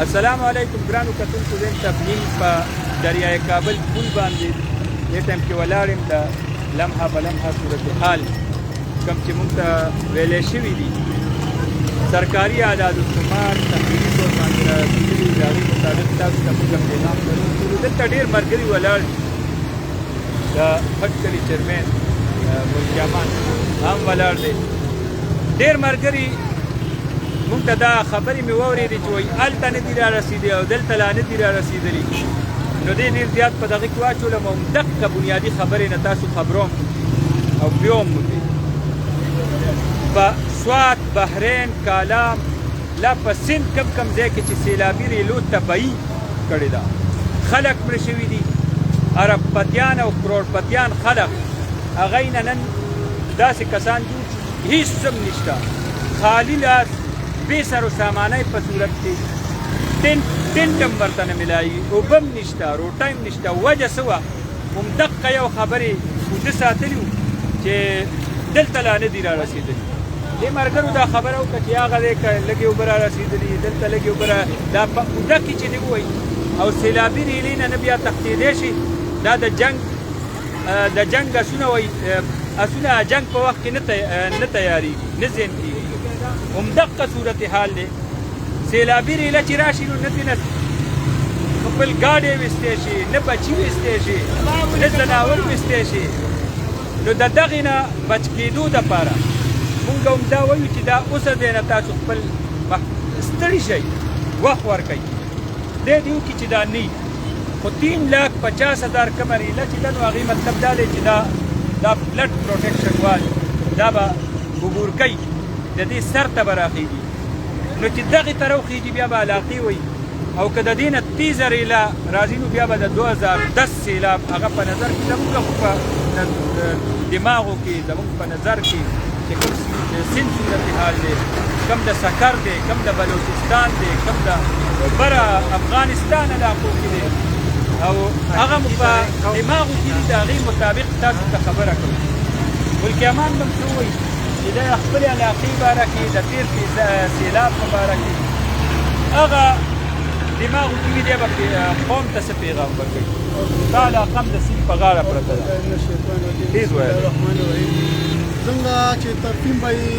السلام علیکم ګرانو کتونکو زه تفنیم په دریای کابل پل باندې دې ټایم کې ولاړ یم د لمحه په لمحه صورتحال کوم چې موږ ته ویلی شوي دي سرکاري اعداد الشمار تحریري طور باندې رارسېدلي د هغې مطابق تاسو ته موږ پیغام لرو دلته ډېر ملګري ولاړ د خټ کلي چیرمین ملکي امان هم ولاړ دی ډېر ملګري مونږ ته دا خبرې مې واورېدې چې وایي هلته نه دي رارسېدلي او دلته لا نه دي رارسېدلي نو دې ډېر زیات په دغه کې واچولم او همدغه بنیادي خبرې نه تاسو خبروم او بیوم مو په سوات بحرین کالام لا په سند کم ځای کې چې سیلابي ریلو تباهي کړې ده خلک مړه شوي دي اربپتیان او کروړپتیان خلک هغوی نه نن داسې کسان جوړ هېڅ څه نشته خالي لاس بې سر و سامانۍ په صورت کې ټینټ هم ورته نه میلایي اوبه هم نشته روټۍ هم نشته وجه څه وه همدقه یو خبرې اوده ساتلي وو چې دلته لا نه دي رارسېدلي دې ملګرو دا خبره وکړه چې هغه دی که لږې اوبه رارسېدلي دلته لږې اوبه دا په اوده کې چې دې ووایي او سیلابي ریلې نه نه بیا تښتېدی شي دا د جنګ اسونه وایي اسونه جنګ په وخت کې نه تیارېږي نه زین کېږي همدقه صورتحال دی سیلابي ریله چې راشي نو نه دې خپل ګاډۍ ویستی شي نه بچي ویستی شي نه ځناور ویستی شي نو د دغې نه بچ کېدو دپاره مونږ هم دا وایو چې دا اوسه دی نه تاسو خپل ستړي شئ وخت ورکئ دی دې وکړي چې دا نه وي خو 3,50,000 کمه ریله چې ده نو هغې مطلب دا دی چې دا فلډ پروټیکشن والی دا به عبور کوي د دې سر ته به راخېږي نو چې دغې ته راوخېږي بیا به علاقې وایي او که د دې نه تیزه ریله راځي نو بیا به د 2010 سیلاب هغه په نظر کې زموږ خو په دماغو کې زموږ په نظر کې چې کوم سند صورتحال دی کم د سکر دی کم د بلوچستان دی کم د بره افغانستان علاقو کې دی او هغه مو په دماغو کې دي د هغې مطابق تاسو ته خبره کوو ملکي امان به هم څه ووایي چې د خپلې علاقې باره کې د تېر سیلاب په باره کې هغه دماغو کې وي دی به قوم ته څه پیغام ورکوي دا علاقه هم د سیند په غاړه پرته ده تیز وایه څنګه چې ترتیب به یې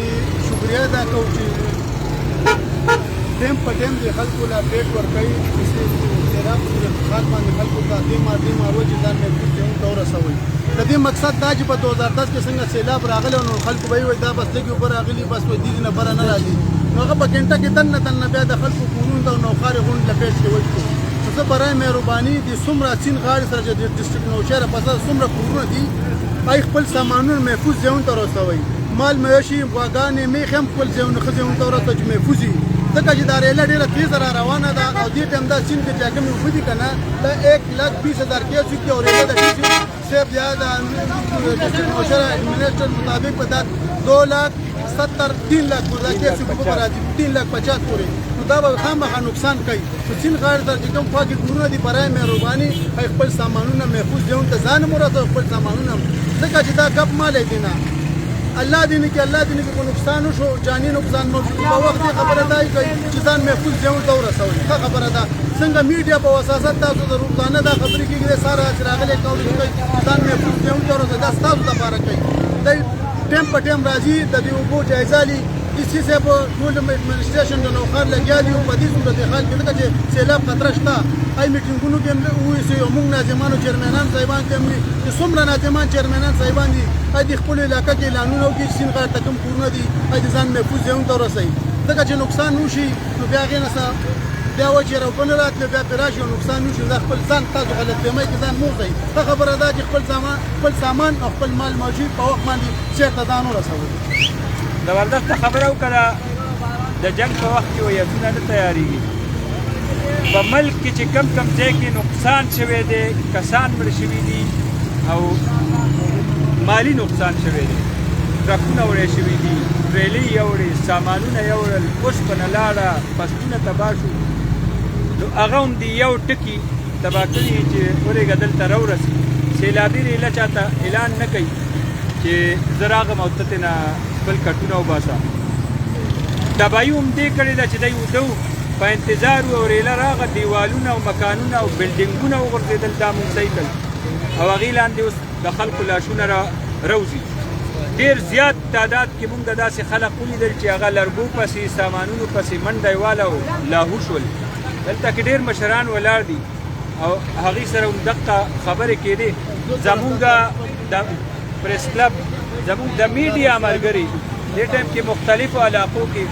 شکریه ادا کوو چې ټیم په ټیم د خلکو له اپډېټ ورکوي سیلاب په صورتحال باندې خلکو ته دې مارو چې ځان محفوظ ځایونو ته ورسوئ د دې مقصد دا چې په 2010 کې څنګه سیلاب راغلی نو خلکو به یې وایي دا بس لږې اوبه راغلي بس وایي دې نه بره نه راځي نو هغه په ګنټه کې دننه بیا د خلکو کورونو ته نوښارې غونډ لپیټ کې وچکړو نو زه برای مهرباني د څومره سیند غاړې سره چې د ډسټرکټ نوشهره په سر څومره کورونه دي هغوی خپل سامانونه محفوظ ځایونو ته ورسوئ مال مویشي غواګانې میښې هم خپل ځایونه ښه ځایونو ته ورسوئ چې محفوظ وي ځکه چې دا ریله ډېره تیزه را روانه ده او دې ټایم دا سیند کې چې کومې اوبه دي که نه دا 1,20,000 کیس وي او ریله د ډي سي صاحب یا د ډسټرکټ نوشهره ایډمنسټر مطابق په دا 2,70,000 پورې دا کیس اوبه به راځي 3,50,000 پورې نو دا به خامخا نقصان کوي نو سیند غاړې ته چې کوم خوا کې کورونه دي برای مهرباني هغوی خپل سامانونه محفوظ ځایونو ته ځان هم ورسوي خپل سامانونه هم ځکه چې دا ګپ مالی دی نه الله دې نه کړي په نقصان وشو جاني نقصان موجود په وخت یې خبره دا کوي چې ځان محفوظ ځایونو ته ورسوئ ښه خبره ده څنګه میډیا په وساست تاسو د روزانه دا خبرې کېږي دی ساره چې راغلی کولی کوي ځان محفوظ ځایونو ته ورسوئ دا ستاسو دپاره کوي دی ټایم په ټایم راځي د دې اوبو جایزه لي ډي صاحب ټول ایډمنسټریشن د نوښار لګیا دي په دې صورتحال کې ځکه چې سیلاب خطره شته هغوی میټینګونو کې هم وویسي او موږ ناظمانو چیرمنان صاحبان ته هم وي چې څومره ناظمان چیرمنان صاحبان دي هغوی د خپلو علاقه کې اعلانونه وکړي چې سیند غاړې ته کوم کورونه دي هغوی د ځان محفوظ ځایونو ته ورسوي ځکه چې نقصان وشي نو بیا هغې نه څه بیا وایي چې اوبه نه راتلې بیا پرې راشي او نقصان وشي دا خپل ځان تاسو غلطفهمۍ کې ځان مه اوسئ ښه خبره ده چې خپل سامان او خپل مال موجي په وخت باندې چېرته ځان ورسوئ زبردسته خبره وکړه د جنګ په وخت کې وایي اسونه نه تیارېږي په ملک کې چې کم ځای کې نقصان شوی دی کسان مړه شوي دي او مالی نقصان شوی دی ټرکونه وړی شوي دي ټریلې یوړې سامانونه یوړل اوسپنه لاړه فصلونه تباه شو نو هغه هم د یو ټکي تباه کړي چې ورېږه دلته راورسي سیلابي ریله چاته اعلان نه کوي چې زه راغم او ته ترې نه خپل کټونه وباسه تباهي هم دې کړې ده چې دی اوده په انتظار و او ریله راغه دیوالونه او مکانونه او بلډینګونه وغورځېدل دا مونږ صحیح کړل او هغې لاندې اوس د خلکو لاشونه روځي ډېر زیات تعداد کې مونږ داسې خلک ولیدل چې هغه لرګو پسې سامانونو پسې منډه یې واله او لاهو شول دلته کې ډېر مشران ولاړ دي او هغې سره همدقه خبرې کېدې زمونږ د پریس کلب زمونږ د میډیا ملګري دې ټایم کې مختلفو علاقو کې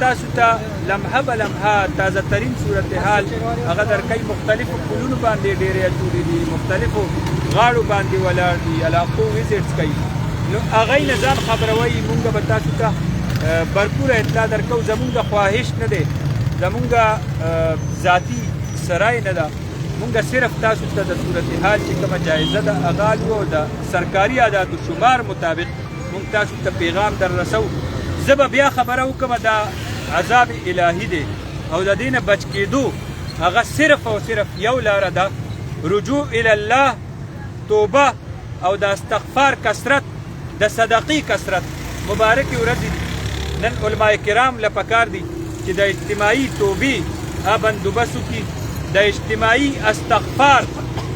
تاسو ته لمحه به لمحه تازه ترین صورتحال هغه درکوي مختلفو پلونو باندې ډېرې اچولي دي مختلفو غاړو باندې ولاړ دي علاقو وزټس کوي نو هغې نه ځان خبروي مونږ به تاسو ته برپوره اطلاع درکوو زمونږ خواهش نه دی زمونږ ذاتي سرای نه ده مونږ صرف تاسو ته د صورتحال چې کومه جایزه ده هغه لو د سرکاري عاداتو شمار مطابق مونږ تاسو ته پیغام در رسو زه به بیا خبره وکړم دا عذاب الهي دی او د دې نه بچ کېدو هغه صرف او صرف یو لاره ده رجوع الی الله توبه او د استغفار کثرت د صدقې کثرت مبارکې ورځې نن علما کرام له پکار دي چې د اجتماعي توبې بندوبست وکړي د اجتماعي استغفار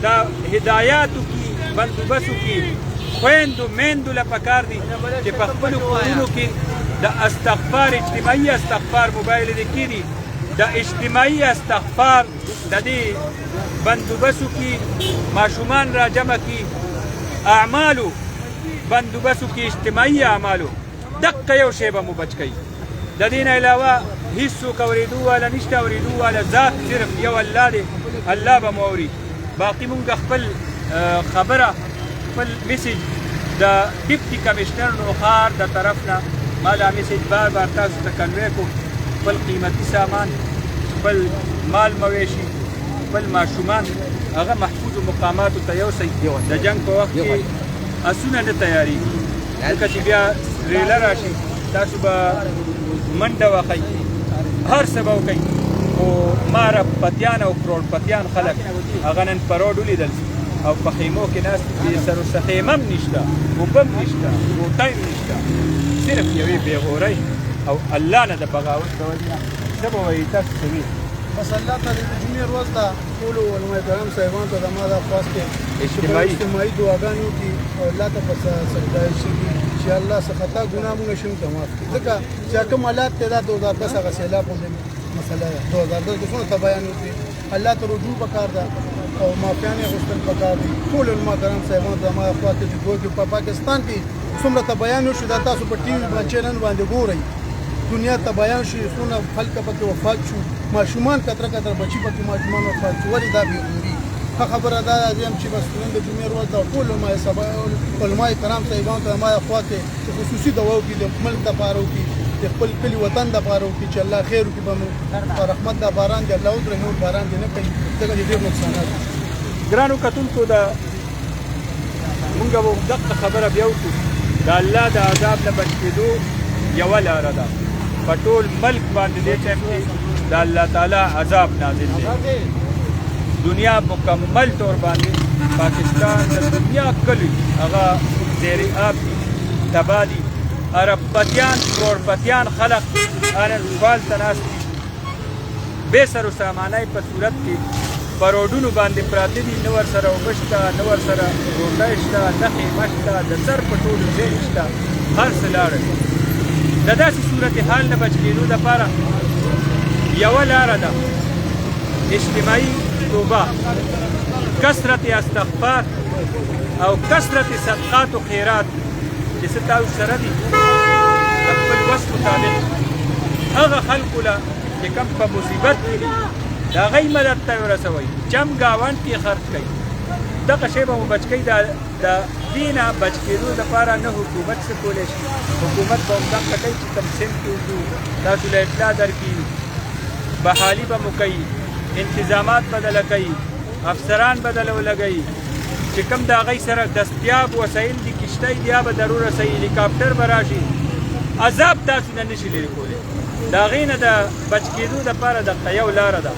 د هدایاتو کې بندوبست وکړي خویندو میندو له پکار دي چې په خپلو کورونو کې د استغفار اجتماعي استغفار موبایل دې کړي د اجتماعي استغفار د دې بندوبست وکړي ماشومان را جمع کړي اعمالو بندوبست وکړي اجتماعي اعمالو دقه یو شی به مو بچ کوي د دې نه علاوه هیڅوک اورېدو والا نشته اورېدو والا ذات صرف یو الله دی الله به مو اوري باقي مونږ خپل خبره خپل میسیج د ډیپټي کمشنر نوخار د طرف نه ما دا میسیج بار بار تاسو ته کنوی کو خپل قیمتي سامان خپل مال مویشي خپل ماشومان هغه محفوظ مقاماتو ته یوسئ د جنګ په وخت کې اسونه نه تیارېږي ځکه چې بیا ریله راشي تاسو به منډه وخئ هر څه به وکئ خو ما ربپتیان او کروړپتیان خلک هغه نن په روډ ولیدل او په خیمو کې ناست دي سر ورسه خیمه هم نشته اوبه هم نشته بوټی هم نشته صرف یوې بېغورۍ او الله نه د بغاوت کول څه به وایي تاسو څه وي بس الله تعالی د جمعې ورځ ده ټولو علما کرام صاحبانو ته زما دا خواست دی اجتماعي دعاګانې وکړي او الله ته په سجده شي چې الله څه خطا ګناه مونږ شي ته معاف کړي ځکه چې کوم حالات ته دا 2010 هغه سیلاب باندې مسله ده 2010 کې څونه بیان وکړي الله ته رجوع وکړ دا او معافیانې غوښتل پکار دي ټول علما کرام صاحبانو ته زما خواست دی چې په پاکستان کې څومره ته بیان وشو دا تاسو په ټي وي باندې چینل باندې ګورئ دنیا ته بیان شي څونه خلک پکې وفات شو ماشومان کتره بچي پکې ماشومان وفات شو ولې دا بېغوري ښه خبره دا ده چې بس نن د جمعې ورځ ده ټول علما کرام صاحبانو ته زما خواست دی چې خصوصي دعا وکړي د ملک دپاره وکړي د خپل کلي وطن دپاره وکړي چې الله خیر وکړي به مو په رحمت دا باران دی الله ودرې نور باران دی نه کوي ځکه چې ډېر نقصانات دي ګرانو کتونکو د مونږ به دقه خبره بیا وکړو د الله د عذاب نه بچ کېدو یوه لاره ده په ټول ملک باندې دې ټایم کې د الله تعالی عذاب نازل دی دنیا مکمل طور باندې پاکستان د دنیا کلی هغه زیر آب دي تباه دي اربپتیان کروړپتیان خلق نن فال ته ناست دي بې سر و سامانۍ په صورت کې په روډونو باندې پراته دي نه ورسره اوبه شته نه ورسره روټۍ شته نه خیمه شته د سر په ټولو ځای شته هر څه لاړه د داسې صورتحال نه بچ کېدو دپاره یوه لاره ده اجتماعي توبه کثرت استغفار او کثرت صدقات و خیرات چې څه تاسو سره دي د خپل وس مطابق هغه خلکو له چې کوم په مصیبت کې دي د هغوی مدد ته ورسوئ جم ګاونډ کې خرڅ کوئ دغه شی به مو بچ کوي د دې نه بچ کېدو دپاره نه حکومت څه کولی شي حکومت به همدغه کوي چې کوم سند کې وکړو تاسو له اطلاع درکړي بحالي به مو کوي انتظامات بدله کوي افسران بدله ولګوي چې کوم د هغوی سره دستیاب وسایل دي کشتۍ دي یا به ضرور رسوي هلیکاپټر به راشي عذاب تاسو نه نشي لرې کولی د هغې نه د بچ کېدو دپاره دغه یو لاره ده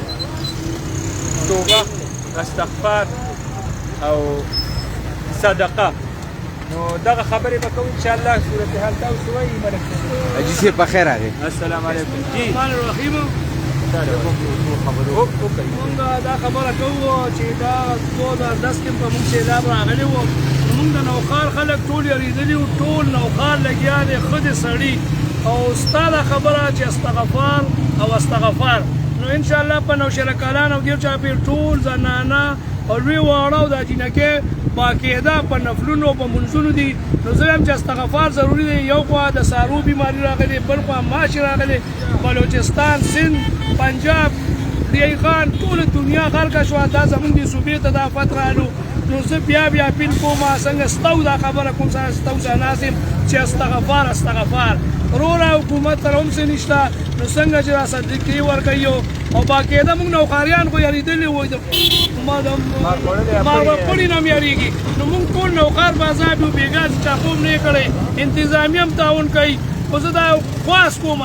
توبه استغفار او صدقه نو دغه خبرې به کوو انشاءالله صورتحال تاسو وایي ملک حاجي صاحب په خیر راغی السلام علیکم جی الرحمن الرحیم مونږ دا خبره کوو چې دا 2010 کې په موږ سیلاب راغلی و موږ د نوښار خلک ټول یریدلي وو ټول نوښار لګیا دی ښځې سړي او ستا دا خبره چې استغفار او استغفار نو انشاءالله په نوشهره کلان او دیر چاپېر ټول زنانه او لوی واړه او دا جینکې باقاعده په نفلونو په منځونو دي نو زه وایم چې استغفار ضروري دی یو خوا د سارو بیماري راغلې بل خوا ماشي راغلې بلوچستان سند پنجاب دیغان ټول دنیا غرقه شوه دا زمونږ دې صوبې ته دا آفت رالو نو زه بیا اپیل کوم څنګه ستو دا خبره کوم سره ستو ځه ناظم چې استغفار وروره حکومت سره هم څه نشته نو څنګه چې را صدقې ورکوي او باقاعده موږ نوښاریان خو یارېدلي وو مارغوړي نه هم یارېږي نو موږ ټول نوښار بازار یو بېګا چې چا خوب نه یې کړی انتظامیه هم تعاون کوي خو زه دا خواست کوم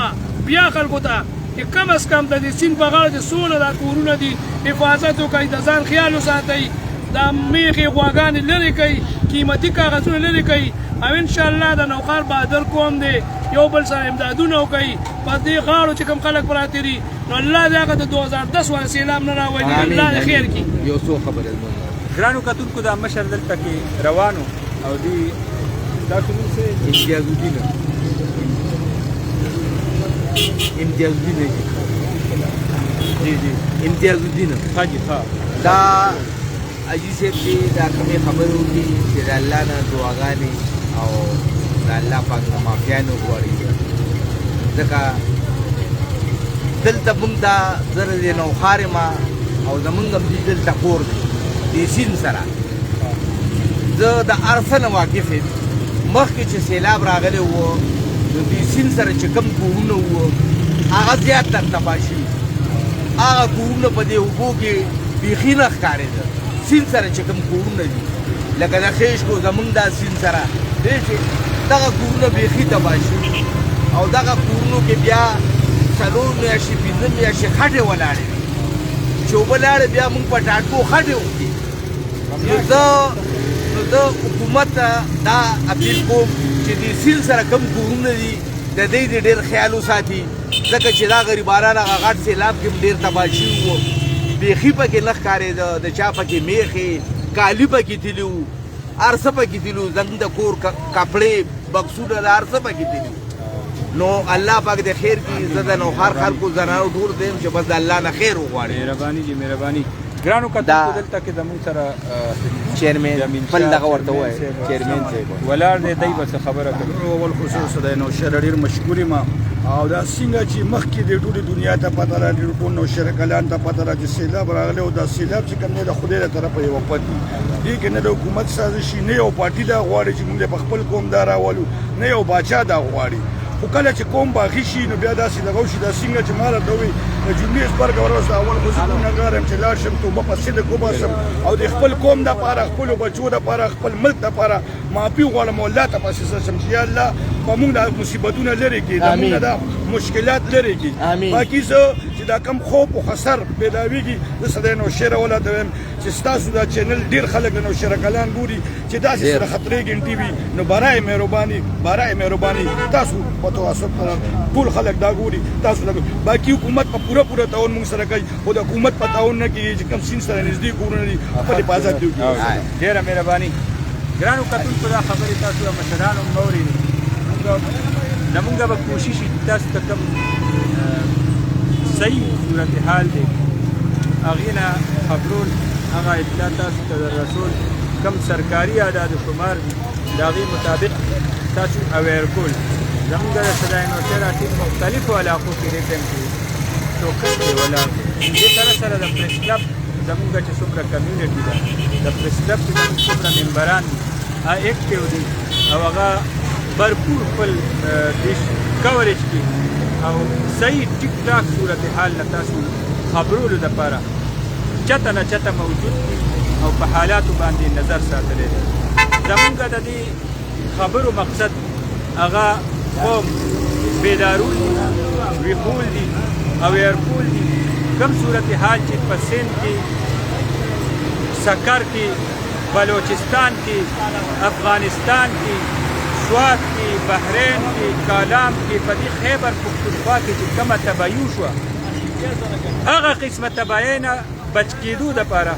بیا خلکو ته چې کم از کم د دې سیند په غاړه چې څونه دا کورونه دي حفاظت وکړئ د ځان خیال وساتئ دا میخې غواګانې لرې کوي قیمتي کاغذونه لرې کوي او انشاءالله د نوښار بهادر قوم دی یو بل سره امدادونه وکوي په دې غاړو چې کوم خلک پراته دي نو الله دې هغه د 2010 والا سیلاب نه راولي الله دې خیر کړي یو څو خبرې ګرانو کتونکو دا مشر دلته کې روانو او دوی تاسو نوم څه امتیاز الدین امتیاز الدین حاجي ها دا اجي صاحب چې دا کومې خبرې وکړي چې د الله نه دعاګانې او د الله پاک نه معافیانې وغواړي ځکه دلته موږ دا زه د نوښار یم او زموږ هم دلته کور دی د سیند سره زه د هر څه نه واقف یم مخکې چې سیلاب راغلی و نو د سیند سره چې کوم کورونه وو هغه زیات تر تباه شوي هغه کورونه په دې اوبو کې بیخي نه ښکارېده سیند سره چې کوم کورونه دي لکه د خیشکو زمونږ دا سیند سره دی چې دغه کورونه بیخي تباه شوي او دغه کورونو کې بیا 4 میاشتې 5 میاشتې خټې ولاړې وي چې اوبه لاړې بیا موږ په ټاټکو خټې وکړي نو زه حکومت ته دا اپیل کوم چې د سیند سره کوم کورونه دي د دې د ډېر خیال وساتي ځکه چې دا غریبانان هغه غټ سیلاب کې ډېر تباه شوي وو بیخي پکې نه ښکارېده د چا پکې میخې کالي پکې تلي وو هر څه پکې تلي وو زموږ د کور کپړې بکسونه د هر څه پکې تلي وو نو الله پاک د خیر کړي زه د نوښار خلکو زنانو ټول ته یم چې بس د الله نه خیر وغواړي مهرباني جي مهرباني ګرانو کتونکو دلته کې زموږ سره چیرمن خپل دغه ورته وایي چیرمن صاحب ولاړ دی دی به څه خبره کوي اول خصوص د نوشهره ډېر مشکور یم او دا څنګه چې مخکې د ټولې دنیا ته پته راغلې ټول نوشهره کلان ته پته راغلې سیلاب راغلی او دا سیلاب چې کوم دی د خدای له طرفه یو پت دی دې کې نه د حکومت سازشي نه یو پارټي دا غواړي چې موږ په خپل قوم دا راولو نه یو باچا دا غواړي خو کله چې قوم باغي شي نو بیا داسې دغه شي دا څنګه چې ما راته وایي د جمعې سپرګه ورسته اول خو زه ګنهګار یم چې لاړ شم توبه په صدق وباسم او د خپل قوم دپاره خپلو بچو دپاره خپل ملک دپاره معافي وغواړم او الله ته پسې شم چې یا الله په موږ دا مصیبتونه لرې کړي د موږ دا مشکلات لرې کړي باقي زه چې دا کم خوف او خسر پیداویږي زه سده نوشهره ولاته وایم چې ستاسو دا چینل ډېر خلک د نوشهره کلان ګوري چې داسې سره خطرې ګنټي وي نو برای مهرباني تاسو په تواسط ټول خلک دا ګوري تاسو باقي حکومت په پوره تعاون موږ سره کوي خو د حکومت په تعاون نه کېږي چې کوم سیند سره نږدې کورونه دي خپل حفاظت دي وکړي ډېره مهرباني ګرانو کتونکو دا خبرې تاسو د مشرانو هم واورېدې زمونږ به کوشش وي تاسو ته کوم صحیح صورتحال دی هغې نه خبرول هغه اطلاع تاسو ته در رسول کم سرکاري اعداد و شمار دي د هغې مطابق تاسو اویر کول زمونږ د صدای نوشهره ټیم مختلفو علاقو کې دې ټایم کې چوکۍ کې ولاړ دی دې سره د پریس کلب زمونږ چې څومره کمیونټي ده د پریس کلب چې زمونږ څومره ممبران دي هغه اکټیو دي او هغه भरपूर خپل دیش کوریج کی او صحیح ټیک ټاک صورتحال نه تاسو خبرولو دپاره چته نه چته موجود دي او په حالاتو باندې نظر ساتلی دی زمونږ د دې خبرو مقصد هغه قوم بیدارول دي ویښول دي او یرکول دي کوم صورتحال چې په سند کې سکر کې بلوچستان کې افغانستان کې سوات کې بحرین کې کالام کې په دې خیبر پښتونخوا کې چې کومه تباهي وشوه هغه قسمه تباهۍ نه بچ کېدو دپاره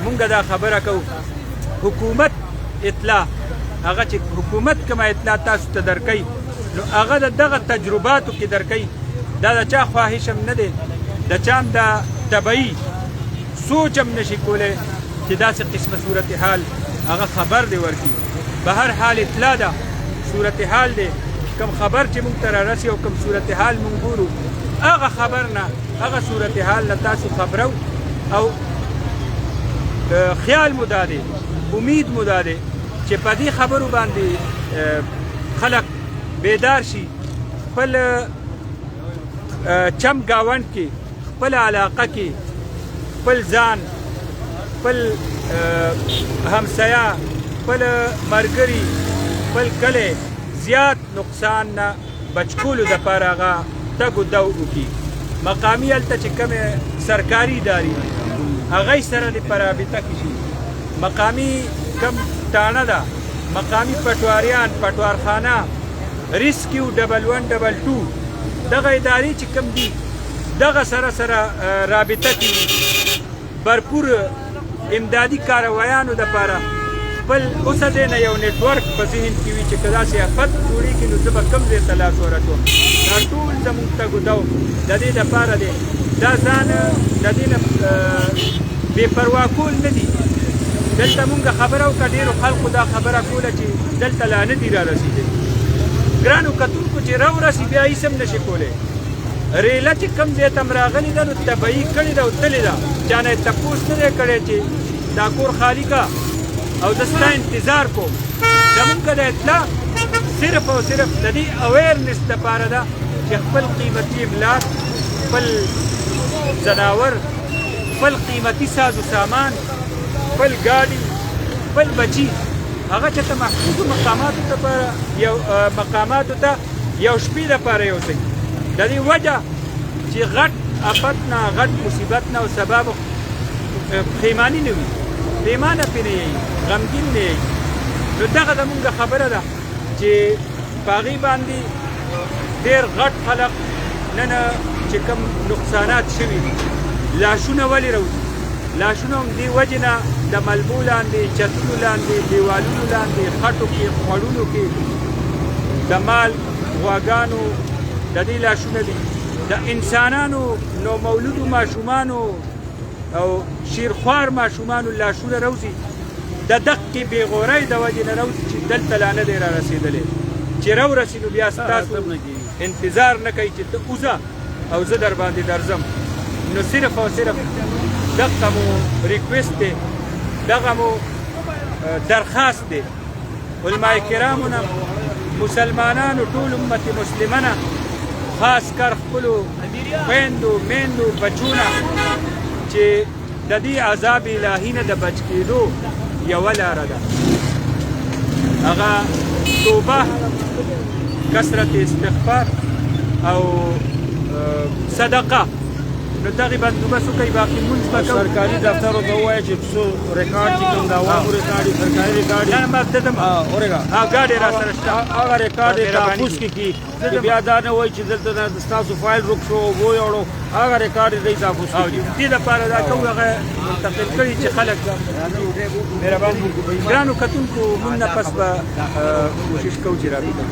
مونږ دا خبره کوو حکومت اطلاع هغه چې حکومت کومه اطلاع تاسو ته درکوي نو هغه د دغه تجرباتو کې درکوي دا د چا خواهش هم نه دی د چا هم دا طبعي سوچ هم نشي کولی چې داسې قسمه صورتحال هغه خبر دی ورکړي به هر حال اطلاع ده صورتحال دی کم خبر چې مونږ ته رارسي او کم صورتحال مونږ ګورو هغه خبر نه هغه صورتحال نه تاسو خبرو او خیال مو دا دی امید مو دا دی چې په دې خبرو باندې خلک بیدار شي خپل چم گاونډ کې خپل علاقه کې خپل ځان خپل همسایه خپل ملګري خپل کلی زیات نقصان نه بچ کولو دپاره هغه تګ و دو وکړي مقامي هلته چې کومې سرکاري ادارې هغوی سره دې په رابطه کې شي مقامي کم تانه ده مقامي پټواریان پټوارخانه ریسکیو 1122 دغه ادارې چې کوم دي دغه سره رابطه کې برپور امدادي کاروایانو دپاره خپل اوسه دی نه یو نیټورک په ذهن کې وي چې که داسې افت جوړېږي نو زه به کوم ځای ته لاس ورکوم دا ټول زموږ تګ و دو د دې دپاره دی دا ځان د دې نه بې پروا کول نه دي دلته مونږ خبره وکړه ډېرو خلکو دا خبره کوله چې دلته لا نه دي رارسېدلي ګرانو کتونکو چې راورسي بیا هېڅ هم نشي کولی ریله چې کوم ځای ته م راغلې ده نو طبعي کړې ده او تلې ده چا نه یې تپوس نه دی کړی چې دا کور خالي کا او زه ستا انتظار کوم زمونږ د اطلاع صرف او صرف د دې اویرنس دپاره ده چې خپل قیمتي املاک خپل ځناور خپل قیمتي ساز و سامان خپل ګاډي خپل بچي هغه چې ته محفوظو مقاماتو ته یو شپې دپاره یوسئ د دې وجه چې غټ افت نه غټ مصیبت نه او سبب پښیماني نه وي پښیمانه پرې نه یي غمګین نه یي نو دغه زمونږ خبره ده چې په هغې باندې ډېر غټ خلق نن چې کوم نقصانات شوي دي لاشونه ولې راوځي لاشونه هم دې وجې نه د ملبو لاندې چتونو لاندې دیوالونو لاندې خټو کې خوړونو کې د مال غواګانو د دې لاشونه دي د انسانانو نومولودو ماشومانو او شیرخوار ماشومانو لاشونه راوځي د دقې بېغورۍ د وجې نه راوځي چې دلته لا نه دی رارسېدلی چې راورسي نو بیا ستاسو انتظار نه کوي چې ته اوځه او زه در باندې درځم نو صرف او صرف دغه مو ریکویسټ دی دغه مو درخواست دی علماء کرامو نه مسلمانانو ټول امت مسلمه نه خاص کر خپلو خویندو میندو بچونه چې د دې عذاب الهي نه د بچ کېدو یوه لاره ده هغه توبه کثرت استغفار او صدقه نو دغې بندوبست وکړئ باقي لمونځ به کوو سرکاري دفترو ته ووایه چې څو ریکارډ چې کوم د عوامو ریکارډ سرکاري ریکارډ نه ما ددم ګاډې را سره شته هغه ریکارډ یې تحفظ کې کړي چې بیا دا نه وایي چې دلته نه ستاسو فایل روک شو او ویوړو هغه ریکارډ یې دی تحفظ کړي دې لپاره دا کوو هغه منتقل کړي چې خلک مهرباني ګرانو کتونکو مونږ نه پس به کوشش کوو چې رابطه